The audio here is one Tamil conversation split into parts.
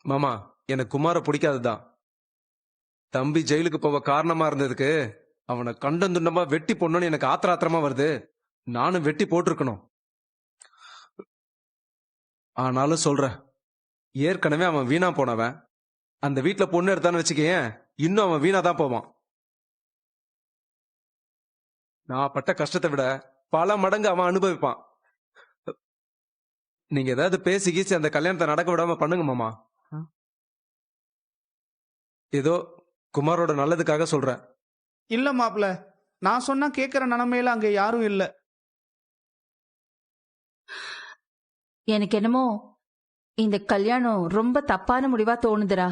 மாமா, எனக்கு குமார பிடிக்காதுதான். தம்பி ஜெயிலுக்கு போக காரணமா இருந்ததுக்கு அவனை கண்டந்துண்டமா வெட்டி போடணும்னு எனக்கு ஆத்திரமா வருது. நானும் வெட்டி போட்டிருக்கணும். ஆனாலும் சொல்றேன், ஏற்கனவே அவன் வீணா போனவன். அந்த வீட்டுல பொண்ணு எடுத்தான்னு வச்சுக்கேன், இன்னும் அவன் வீணா தான் போவான். நான் பட்ட கஷ்டத்தை விட பல மடங்கு அவன் அனுபவிப்பான். நீங்க ஏதாவது பேசி கீசி அந்த கல்யாணத்தை நடக்க விடாம பண்ணுங்க மாமா. ஏதோ குமாரோட நல்லதுக்காக சொல்றேன். இல்ல மாப்பிள்ள, நான் சொன்னா கேட்கிற நிலைமையில அங்க யாரும் இல்ல. எனக்கு என்னமோ இந்த கல்யாணம் ரொம்ப தப்பான முடிவா தோணுதுடா.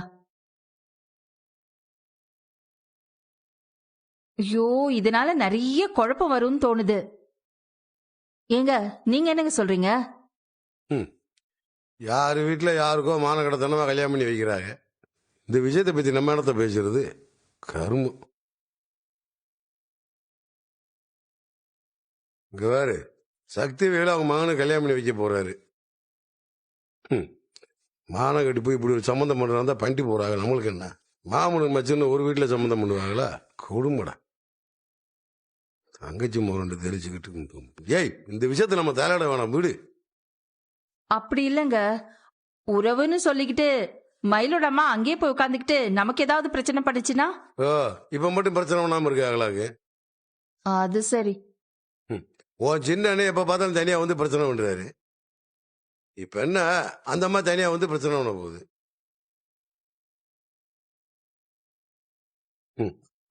ஐயோ, இதனால நிறைய குழப்பம் வரும்னு தோணுது. ஏங்க, நீங்க என்னங்க சொல்றீங்க? யாரு வீட்டுல யாருக்கோ மானக்கடத்தனமா கல்யாணம் பண்ணி வைக்கிறாங்க. இந்த விஷயத்தை பத்தி நம்ம இடத்த பேசுறது கருமம். இங்க வேறு சக்தி வேலை அவங்க மகனுக்கு கல்யாணம் பண்ணி வைக்க போறாரு. மானம் கட்டி போய் இப்படி ஒரு சம்மந்தம் பண்றதா பண்ணிட்டு போறாங்க. நம்மளுக்கு என்ன, மாமனுக்கு மச்சன்னு ஒரு வீட்டுல சம்மந்தம் பண்ணுவாங்களா? கொடுமடா. தங்கச்சி மோரண்டு தெரிச்சுக்கிட்டு ஏய், இந்த விஷயத்த நம்ம தலையிட வேணாம், வீடு. அப்படி இல்லங்க, உறவுன்னு சொல்லிக்கிட்டு மயிலோட அம்மா அங்கேயே போய் உட்காந்துக்கிட்டு நமக்கு ஏதாவது பிரச்சனை பண்ணுச்சுன்னா? ஓ, இப்ப மட்டும் பிரச்சனை பண்ணாம இருக்காங்களாக்கு? அது சரி. உன் சின்ன அண்ணே எப்ப பார்த்தாலும் தனியா வந்து பிரச்சனை பண்றாரு. இப்ப என்ன, அந்த அம்மா தனியா வந்து பிரச்சனை பண்ண போகுது.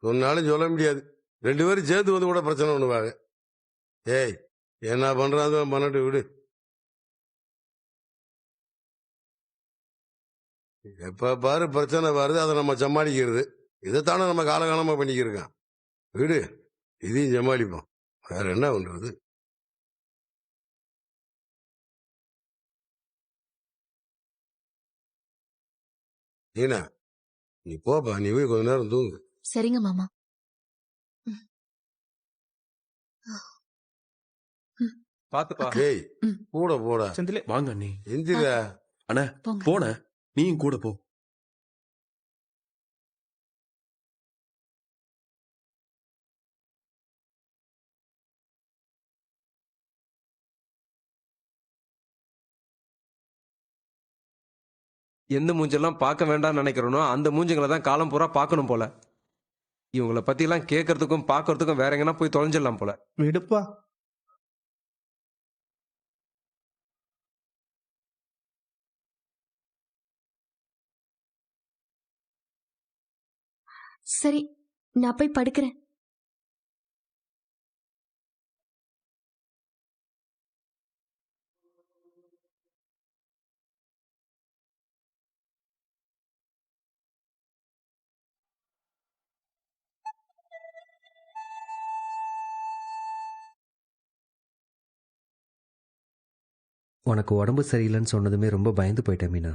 சொன்னாலும் சொல்ல முடியாது. 2 பேரும் சேர்த்து வந்து கூட பிரச்சனை பண்ணுவாங்க. ஏய், என்ன பண்றாங்க பண்ணட்டு, விடு. எப்ப பாரு பிரச்சனை வருது, அதை நம்ம சமாளிக்கிறது. இதைத்தானே நம்ம காலகாலமா பண்ணிக்கிருக்கோம். விடு, இதையும் சமாளிப்போம். வேற என்ன பண்றது? நீனா, நீ போப்பா, நீ போய் கொஞ்ச நேரம் தூங்கு. சரிங்க மாமா. பாத்துப்பா. ஏய், கூட போடா. செந்திலே, வாங்க அண்ணி. எந்திர. அண்ணா போங்க. போன நீயும் கூட போ. எந்த மூஞ்செல்லாம் பார்க்க வேண்டாம்னு நினைக்கிறனோ அந்த மூஞ்சுங்களை தான் காலம் பூரா பார்க்கணும் போல. இவங்கள பத்தி எல்லாம் கேட்கறதுக்கும் பார்க்கறதுக்கும் வேற எங்கன்னா போய் தொலைஞ்சிடலாம் போல. விடுப்பா. சரி, நான் போய் படுக்கிறேன். உனக்கு உடம்பு சரியில்லைன்னு சொன்னதுமே ரொம்ப பயந்து போயிட்டேன் மீனா.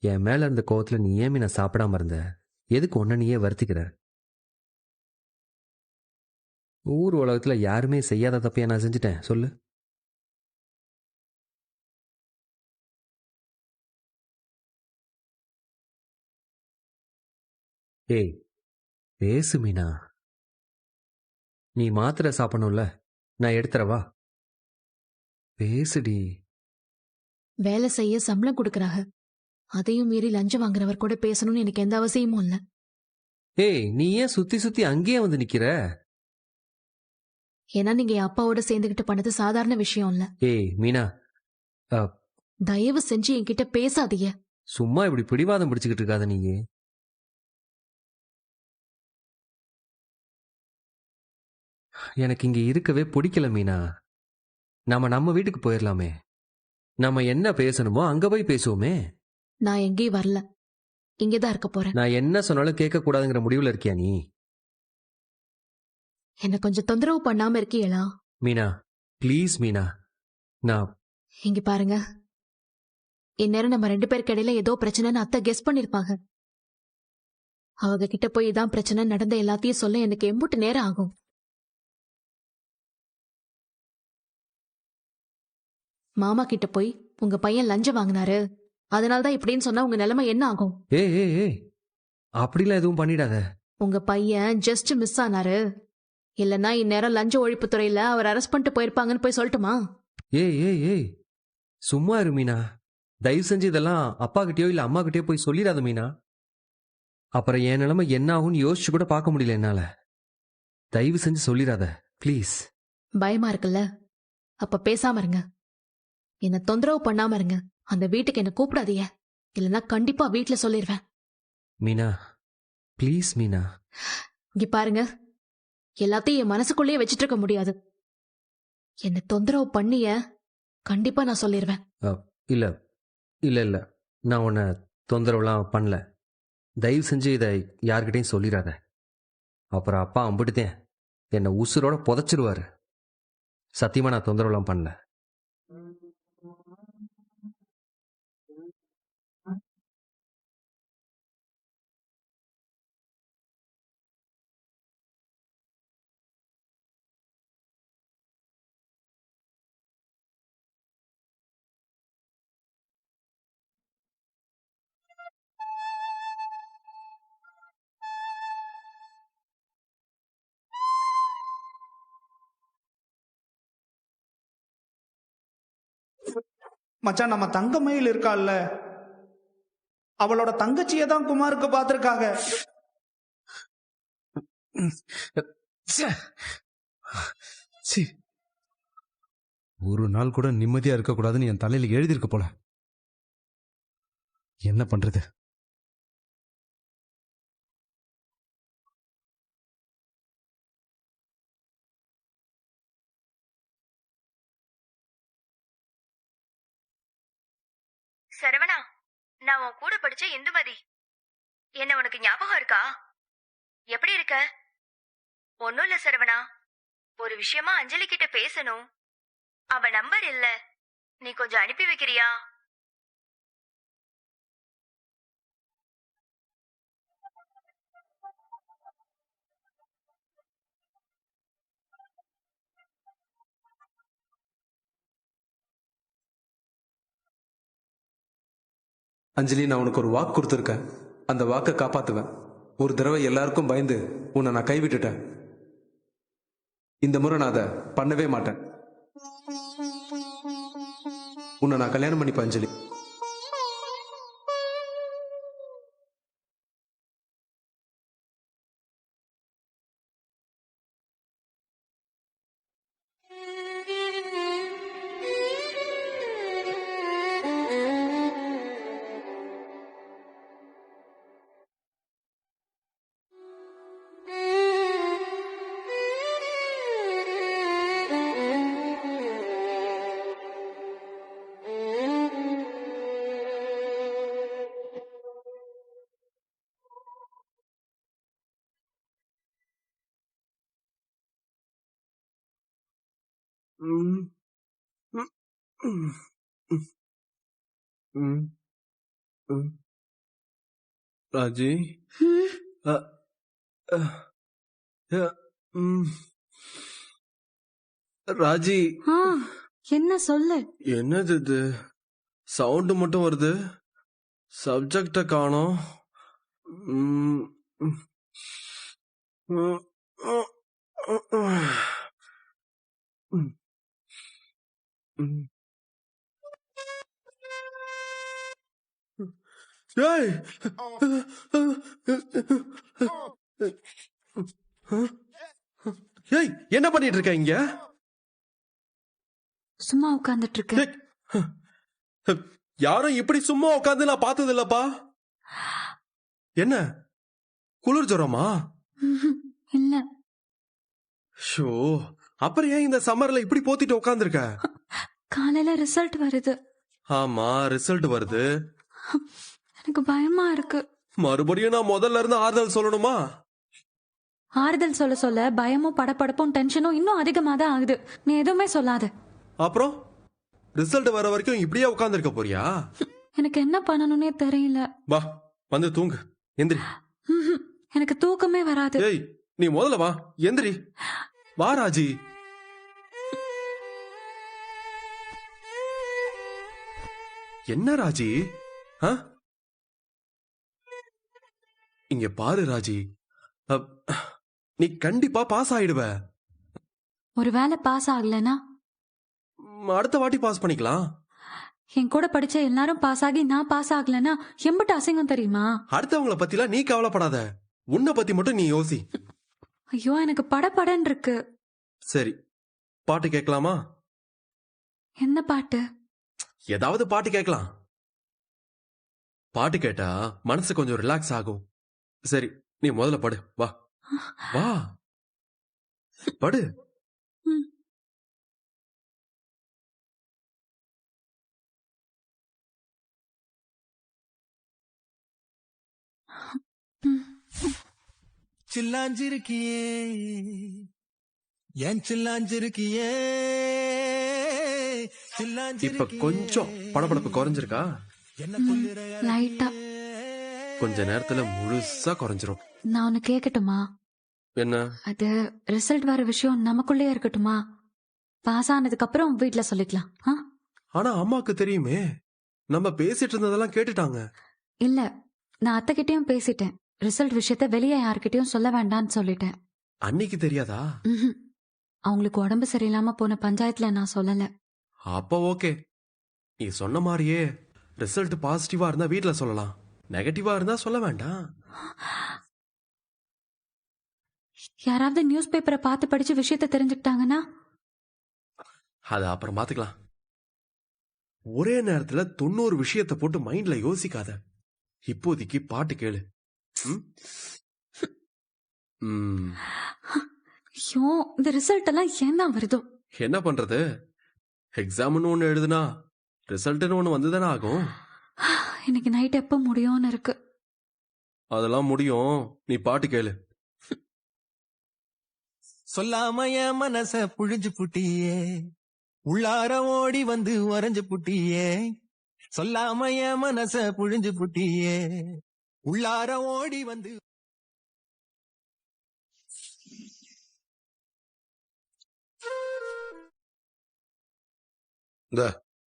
என் மேல இருந்த கோவத்துல நீ ஏன் மீனா சாப்பிடாம இருந்த? எதுக்கு ஒன்ன நீயே வருத்திக்கிற? ஊர் உலகத்துல யாருமே செய்யாத தப்பையா நான் செஞ்சுட்டேன் சொல்லு? ஏய், பேசு மீனா. நீ மாத்திரை சாப்பிடணும்ல, நான் எடுத்துறவா? பேசுடி. வேலை செய்ய சம்பளம் கொடுக்கறாங்க, அதையும் மீறி லஞ்சம் வாங்குறவர் கூட பேசணும்னு எனக்கு எந்த அவசியமும் இல்ல. ஏய், நீ ஏன் சுத்தி சுத்தி அங்கேயே வந்து நிக்கிற? ஏன்னா நீங்க என் அப்பாவோட சேர்ந்துகிட்டு பண்ணது சாதாரண விஷயம் இல்ல. ஏய் மீனா, தயவு செஞ்சு என்கிட்ட பேசாதீங்க. சும்மா இப்படி பிடிவாதம் பிடிச்சுக்கிட்டு இருக்காத நீங்க. எனக்கு இங்க இருக்கவே பிடிக்கல மீனா. நம்ம வீட்டுக்கு போயிடலாமே. நம்ம என்ன பேசணுமோ அங்க போய் பேசுவோமே. நான் எங்கேயும் வரல, இங்கதான் இருக்க போறேன். நான் என்ன சொன்னாலும் கேட்க கூடாதுங்கிற முடிவுல இருக்கியா நீ? என்ன கொஞ்சம் தொந்தரவு பண்ணாம இருக்கீங்களா? மீனா ப்ளீஸ் மீனா. நான் இங்க பாருங்க, இந்நேரம் நம்ம 2 பேருக்கு இடையில ஏதோ பிரச்சனைன்னு அத்தை கெஸ் பண்ணிருப்பாங்க. அவங்க கிட்ட போய் இதான் பிரச்சனை, நடந்த எல்லாத்தையும் சொல்ல எனக்கு எம்புட்டு நேரம் ஆகும். மாமா கிட்ட போய் உங்க பையன் லஞ்சம் வாங்கினாரு, அதனாலதான் இப்படின்னு சொன்னா உங்க நிலைமை என்ன ஆகும்? ஏய் அப்படிலாம் எதுவும் பண்ணிடாத. உங்க பையன் ஜஸ்ட் மிஸ் ஆனாரு, இல்லன்னா இந்நேரம் லஞ்ச ஒழிப்பு துறையில அவர் அரெஸ்ட் பண்ணிட்டு போயிருப்பாங்கன்னு போய் சொல்லட்டுமா? ஏய் சும்மா இரு மீனா. தயவு செஞ்சு இதெல்லாம் அப்பா கிட்டயோ இல்ல அம்மா கிட்டயோ போய் சொல்லிடாத மீனா. அப்புறம் என் நிலைமை என்ன ஆகும்னு யோசிச்சு கூட பார்க்க முடியல என்னால. தயவு செஞ்சு சொல்லிடாத ப்ளீஸ். பயமா இருக்குல்ல? அப்ப பேசாம இருங்க, என்ன தொந்தரவு பண்ணாம இருங்க. அந்த வீட்டுக்கு என்ன கூப்பிடாதீங்க, இல்லன்னா கண்டிப்பா வீட்ல சொல்லிடுவேன். மீனா ப்ளீஸ் மீனா. இங்க பாருங்க, எல்லாத்தையும் என் மனசுக்குள்ளேயே வச்சிட்டு இருக்க முடியாது. என்ன தொந்தரவு பண்ணிய கண்டிப்பா நான் சொல்லிடுவேன். இல்ல நான் உன்னை தொந்தரவுலாம் பண்ணல. தயவு செஞ்சு இதை யார்கிட்டையும் சொல்லிடாத. அப்புறம் அப்பா அம்பிட்டுதேன் என்னை உசுரோட புதைச்சிருவாரு. சத்தியமா நான் தொந்தரவுலாம் பண்ணல. மச்சான், நம்ம தங்க மயில் இருக்கால்ல, அவளோட தங்கச்சியை தான் குமாருக்கு பார்த்திருக்காங்க. ச்சீ. ஒரு நாள் கூட நிம்மதியா இருக்க கூடாதுன்னு என் தலையில எழுதியிருக்க போல. என்ன பண்றது? சரவணா, நான் உன் கூட படிச்ச இந்துமதி. என்ன உனக்கு ஞாபகம் இருக்கா? எப்படி இருக்க? ஒன்னும் இல்ல சரவணா, ஒரு விஷயமா அஞ்சலி கிட்ட பேசணும். அவ நம்பர் இல்ல, நீ கொஞ்சம் அனுப்பி வைக்கிறியா? அஞ்சலி, நான் உனக்கு ஒரு வாக்கு கொடுத்துருக்கேன். அந்த வாக்கை காப்பாத்துவேன். ஒரு தடவை எல்லாருக்கும் பயந்து உன்னை நான் கைவிட்டுட்டேன். இந்த முறை நான் அதை பண்ணவே மாட்டேன். உன்னை நான் கல்யாணம் பண்ணிப்பேன் அஞ்சலி. ராஜி, ராஜி, என்ன சொல்லு? என்னது இது? சவுண்ட் மட்டும் வருது, சப்ஜெக்ட காணோம். ஏய், ஏய், என்ன பண்ணிட்டு இருக்க இங்க? சும்மா உட்கார்ந்துட்டு இருக்கேன். ஏய், யாரும் இப்படி சும்மா உட்காந்து நான் பார்த்தது இல்லப்பா. என்ன குளிர் ஜுரமா? இல்ல. ஷோ, அப்புறம் ஏன் இந்த சம்மர்ல இப்படி போத்திட்டு உட்காந்துருக்க? காலையில ரிசல்ட் வருது. ஆமா, ரிசல்ட் வருது. எனக்கு பயமா இருக்கு. மறுபடியும் நான் முதல்ல இருந்து ஆறுதல் சொல்லணுமா? ஆறுதல் சொல்ல சொல்ல பயமும் படபடப்பும் டென்ஷனும் இன்னும் அதிகமா தான் ஆகுது. நீ எதுவுமே சொல்லாத. அப்புறம் ரிசல்ட் வர வரைக்கும் இப்படியே உட்கார்ந்திருக்க போறியா? எனக்கு என்ன பண்ணணும்னே தெரியல. வா வந்து தூங்கு. எந்திரி. ம்ஹும். எனக்கு தூக்கமே வராது. ஏய் நீ முதல்ல வா. எந்திரி. வா ராஜி. என்ன ராஜி? ஆ? இங்க பாரு ராஜி, நீ கண்டிப்பா பாஸ் ஆயிடுவ. ஒருவேளை பாஸ் ஆகலனா அடுத்த வாட்டி பாஸ் பண்ணிக்கலாம். என் கூட படிச்ச எல்லாரும் பாஸ் ஆகி நான் பாஸ் ஆகலனா எம்பிட்டு அசிங்கம் தெரியுமா? அடுத்தவங்கள பத்திலாம் நீ கவலைப்படாத, உன்னை பத்தி மட்டும் நீ யோசி. ஐயோ எனக்கு படபடன் இருக்கு. சரி பாட்டு கேட்கலாமா? என்ன பாட்டு? ஏதாவது பாட்டு கேட்கலாம். பாட்டு கேட்டா மனசு கொஞ்சம் ரிலாக்ஸ் ஆகும். சரி நீ முதல்ல படு. வா வா படு. சில்லாஞ்சிருக்கியே ஏன் சில்லாஞ்சிருக்கியே இப்ப கொஞ்சம் படபடப்பு குறைஞ்சிருக்கா? லைட்டா. கொஞ்ச நேரத்துல முழுசா குறைஞ்சிரும். நான் ஒன்னு கேக்கட்டுமா? என்ன? அது ரிசல்ட் வர விஷயம் நமக்குள்ளே இருக்கட்டுமா? பாஸ் ஆனதுக்கு அப்புறம் வீட்ல சொல்லிக்கலாம். ஆனா அம்மாக்கு தெரியுமே, நம்ம பேசிட்டு இருந்ததெல்லாம் கேட்டுட்டாங்க. இல்ல, நான் அத்தைகிட்டயும் பேசிட்டேன். ரிசல்ட் விஷயத்த வெளியே யாருக்கிட்டயும் சொல்ல வேண்டாம்னு சொல்லிட்டேன். அன்னைக்கு தெரியாதா? அவங்களுக்கு உடம்பு சரியில்லாம போன பஞ்சாயத்துல நான் சொல்லல. அப்ப ஓகே. நீ சொன்ன மாதிரியே ரிசல்ட் பாசிட்டிவா இருந்தா வீட்ல சொல்லலாம், நெகட்டிவா இருந்தா சொல்ல வேண்டாம். யாராவது நியூஸ் பேப்பரை பார்த்து படிச்சு விஷயத்த தெரிஞ்சுக்கிட்டாங்கன்னா அது அப்புறம் பாத்துக்கலாம். ஒரே நேரத்துல 90 விஷயத்த போட்டு மைண்ட்ல யோசிக்காத. இப்போதைக்கு பாட்டு கேளு. ஐயோ, இந்த ரிசல்ட் எல்லாம் ஏன் தான் வருதோ? என்ன பண்றது? எக்ஸாம்னு ஒண்ணு எழுதுனா ரிசல்ட்னு ஒண்ணு வந்துதானே ஆகும். இன்னைக்கு நைட் எப்ப முடியும்னு இருக்கு. அதெல்லாம் முடியும், நீ பாட்டு கேளு. சொல்லாம என் மனச புழிஞ்சு புட்டியே, உள்ளார ஓடி வந்து வரைஞ்சு புட்டியே. சொல்லாம என் மனச புழிஞ்சு புட்டியே, உள்ளார ஓடி வந்து.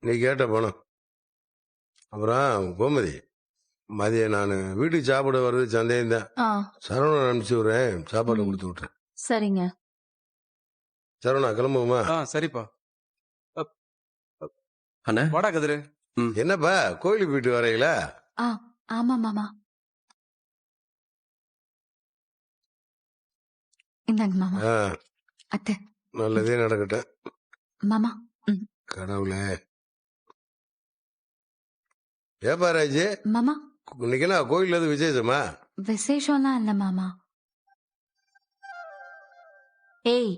நீ கேட்ட பணம். அப்புறம் கோமதி, மதியம் நான் வீட்டுக்கு சாப்பிட வர்றது சந்தேகம் தான். சரவணன் அனுப்பிச்சு விடுறேன், சாப்பாடு கொடுத்து விட்டுறேன். சரிங்க. சரவணா கிளம்புமா? சரிப்பா. அண்ணா வாடா கதிரு. என்னப்பா கோயிலுக்கு போயிட்டு வரீங்களா? ஆமா மாமா. இந்தாங்க மாமா. அத்தை நல்லதே நடக்கட்டும் மாமா. கடவுளே. ஏப்பா ராஜி, மாமா இன்னைக்கு என்ன கோயில்ல எதுவும் விசேஷமா? விசேஷம்லாம் இல்ல மாமா. ஏய்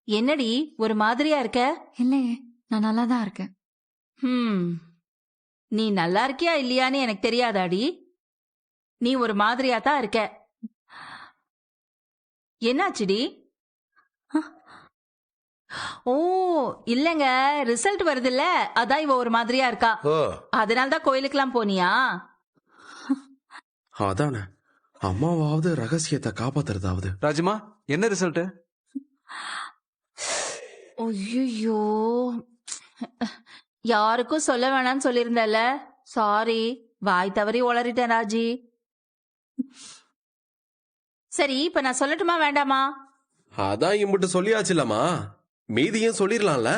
என்னடி ஒரு மாதிரியா இருக்க? இல்லையே, நான் நல்லா தான் இருக்கேன். நீ நல்லா இருக்கியா இல்லையான்னு எனக்கு தெரியாதாடி. நீ ஒரு மாதிரியா தான் இருக்க. என்னாச்சுடி? ஓ இல்லங்க, ரிசல்ட் வருதுல்ல, அதான் இவ ஒரு மாதிரியா இருக்கா. அதனாலதான் கோயிலுக்கெல்லாம் போனியா? அதானே, அம்மாவாவது ரகசியத்தை காப்பாத்துறதாவது. ராஜிமா, என்ன ரிசல்ட்? ஐயோ, யாருக்கும் சொல்ல வேணாம்னு சொல்லியிருந்தல. சாரி, வாய் தவறி உளறிட்டேன் ராஜி. சரி, இப்ப நான் சொல்லட்டுமா வேண்டாமா? அதான் இம்புட்டு சொல்லியாச்சுலமா, மீதியும் சொல்லிடலாம்ல.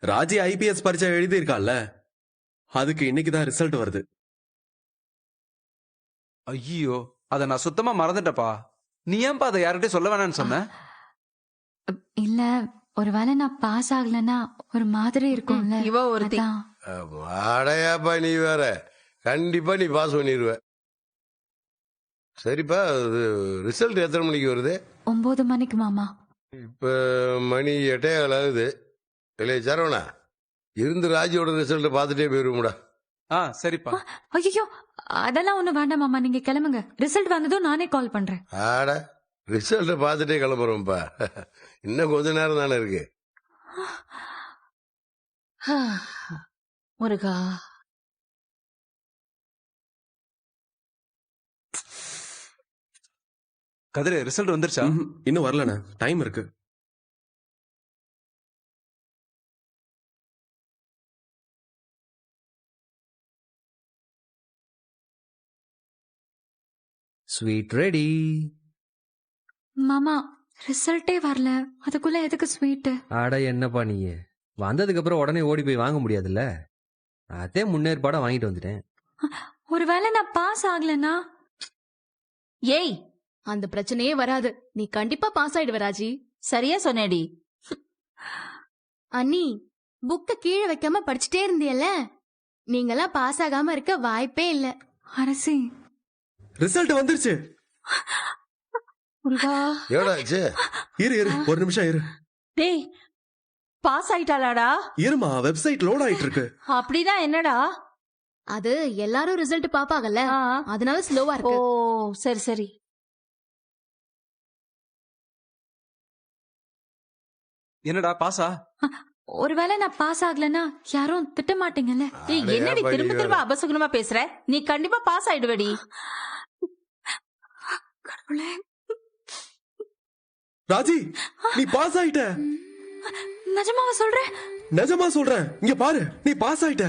ராஜி IPS பரீட்சை எழுதி இருக்கால, அதுக்கு இன்னைக்குதான் ரிசல்ட் வருது. ஐயோ, அத நான் சுத்தமா மறந்துட்டப்பா. நீ ஏன்பா அதை யார்கிட்டயும் சொல்ல வேணாம்னு சொன்ன? இல்ல, ஒருவேளை நான் பாஸ் ஆகலன்னா ஒரு மாதிரி இருக்கும்ல. இவ ஒருத்தி. அடையாப்பா, நீ வேற. கண்டிப்பா நீ பாஸ் பண்ணிடுவ. சரிப்பா, ரிசல்ட் எத்தனை மணிக்கு வருது? 9 மணிக்கு மாமா. இப்ப மணி 8:15 ஆகுது. இல்லையே சரவணா, இருந்து ராஜியோட ரிசல்ட் பார்த்துட்டே போயிருவோம்டா. சரிப்பா. ஐயோ, அதெல்லாம் ஒண்ணு வேண்டாம் மாமா, நீங்க கிளம்புங்க. ரிசல்ட் வந்ததும் நானே கால் பண்றேன். ஆட ரிசல்ட்டை பார்த்துட்டே கிளம்புறோம்ப்பா. இன்னும் கொஞ்ச நேரம் தானே இருக்கு. முருகா, கதிரு ரிசல்ட் வந்துருச்சா? இன்னும் வரலண்ணே, டைம் இருக்கு. Sweet ready. மாமா ரிசல்ட்டே வரல, அதுக்குள்ள எதுக்கு ஸ்வீட்? அட என்னப்பா நீ, வந்ததுக்கு அப்புறம் உடனே ஓடி போய் வாங்க முடியாதுல்ல, அதே முன்னேற்பாடா வாங்கிட்டு வந்துட்டேன். ஒருவேளை நான் பாஸ் ஆகலனா? ஏய், அந்த பிரச்சனையே வராது, நீ கண்டிப்பா பாஸ் ஆயிடுவ ராஜி. சரியா சொன்னேடி. அண்ணி, புக்க கீழே வைக்காம படிச்சுட்டே இருந்தியல்ல, நீங்கெல்லாம் பாஸ் ஆகாம இருக்க வாய்ப்பே இல்ல. அரசி ரிசல்ட் வந்துருச்சு. முருகா, எவ்வளோச்சு? இரு ஒரு நிமிஷம் இரு. டேய், பாஸ் ஆயிட்டாளாடா? இருமா, வெப்சைட் லோட் ஆயிட்டு இருக்கு. அப்படின்னா என்னடா? அது எல்லாரும் ரிசல்ட் பாப்பாங்கல்ல, அதனால ஸ்லோவா ஓ இருக்கு. சரி சரி. என்னடா பாஸா? ஒருவேளை நான் பாஸ் ஆகலனா யாரும் திட்ட மாட்டீங்கல்ல? ஏய், என்னடி திரும்ப திரும்ப அபசகுனமா பேசுற? நீ கண்டிப்பா பாஸ் ஆயிடுவடி. கடவுளே. ராஜி, நீ பாஸ் ஆயிட்ட. நிஜமாவா சொல்றேன்? நிஜமா சொல்றேன், இங்க பாரு, நீ பாஸ் ஆயிட்ட.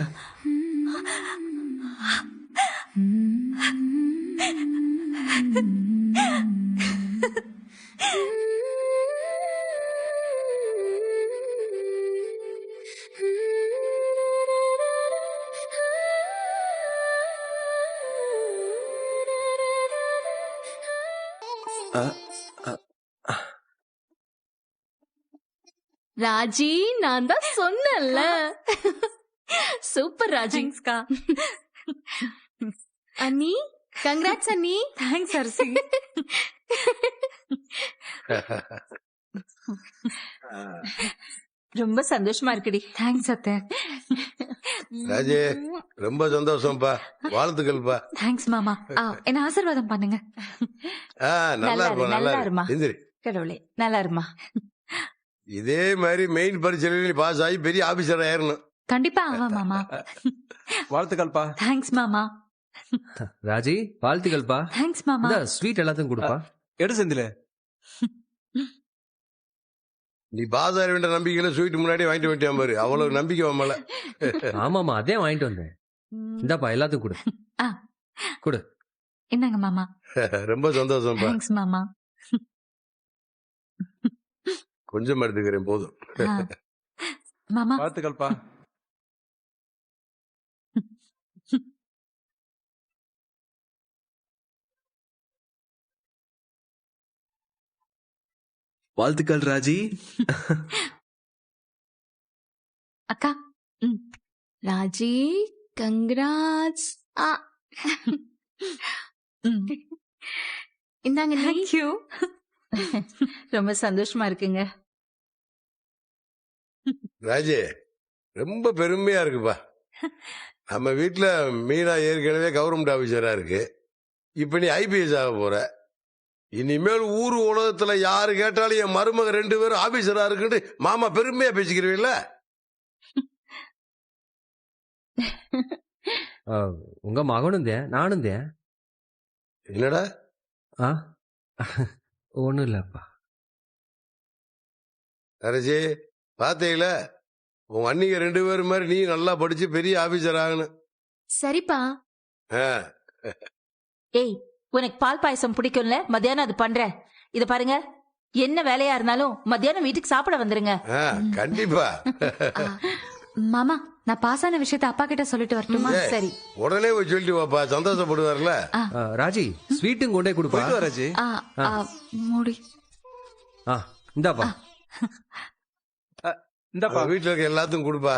ராஜி, நான் தான் சொன்னேன்ல. சூப்பர் ராஜி. தேங்க்ஸ்க்கா. அண்ணி, கங்க்ராட்ஸ் அண்ணி. தேங்க்ஸ் அரசி. ரொம்ப சந்தோஷமா இருக்குடி. தேங்க்ஸ் அத்தை. ராஜே, ரொம்ப சந்தோஷம்ப்பா, வாழ்த்துக்கள்ப்பா. தேங்க்ஸ் மாமா. என்ன ஆசீர்வாதம் பண்ணுங்க. நல்லா இருப்பா, நல்லா இருமா. எந்திரி. கடவுளே, நல்லா இருமா. இதே மாதிரி மெயின் பரீட்சையில பாஸ் ஆகி பெரிய ஆபீசர் ஆயிரணும். கண்டிப்பா ஆவா மாமா. வாழ்த்துக்கள்ப்பா. தேங்க்ஸ் மாமா. ராஜி, வாழ்த்துக்கள்ப்பா. தேங்க்ஸ் மாமா. ஸ்வீட் எல்லாத்தையும் கொடுப்பா. எடு செந்தில. நீ பாஸ் ஆக வேண்டிய நம்பிக்கையில ஸ்வீட் முன்னாடி வாங்கிட்டு வந்துட்டான் பாரு, அவ்வளவு நம்பிக்கை வம்மல. ஆமாமா, அதே வாங்கிட்டு வந்தேன். இந்தாப்பா எல்லாத்தையும் கொடு. கொடு. என்னங்க மாமா. ரொம்ப சந்தோஷம்ப்பா. தேங்க்ஸ் மாமா. கொஞ்சம் எடுத்துக்கிறேன் போதும். மாமா வாழ்த்துக்கள்ப்பா. வாழ்த்துக்கள் ராஜி. அக்கா. ராஜி, கங்க்ராட்ஸ். இந்தாங்க. தேங்க்யூ. ரொம்ப சந்தோஷமா இருக்குங்க. ராஜே, ரொம்ப பெருமையா இருக்குப்பா. நம்ம வீட்டுல மீனா ஏற்கனவே கவர்மெண்ட் ஆபீசரா இருக்கு, இப்ப நீ ஐபிஎஸ் ஆக போற. இனிமேல் ஊர் உலகத்துல யாரு கேட்டாலும் என் மருமக 2 பேரும் ஆபீசரா இருக்குன்னு மாமா பெருமையா பேசிக்கிறீங்கள. உங்க மகனும் தேன், நானும் தேன். என்னடா? ஒண்ணும் இல்லப்பா. அரசி, பாத்தீங்களா, உன் அண்ணிங்க 2 பேரும் மாதிரி நீ நல்லா படிச்சு பெரிய ஆபீசர் ஆகணும். சரிப்பா. ஏய், உனக்கு பால் பாயசம் பிடிக்கும்ல, மத்தியானம் அது பண்றேன். இத பாருங்க, என்ன வேலையா இருந்தாலும் மத்தியானம் வீட்டுக்கு சாப்பிட வந்துருங்க. கண்டிப்பா. மாமா, நான் பாஸ் ஆன விஷயத்தை அப்பா கிட்ட சொல்லிட்டு வரட்டுமா? சரி, உடனே போய் சொல்லிட்டு வாப்பா, சந்தோஷப்படுவார்ல. ராஜி, ஸ்வீட்டும் கொண்டே கொடுப்பா. ராஜி. மூடி. இந்தாப்பா. இந்தாப்பா, வீட்டுல இருக்க எல்லாத்துக்கும் கொடுப்பா.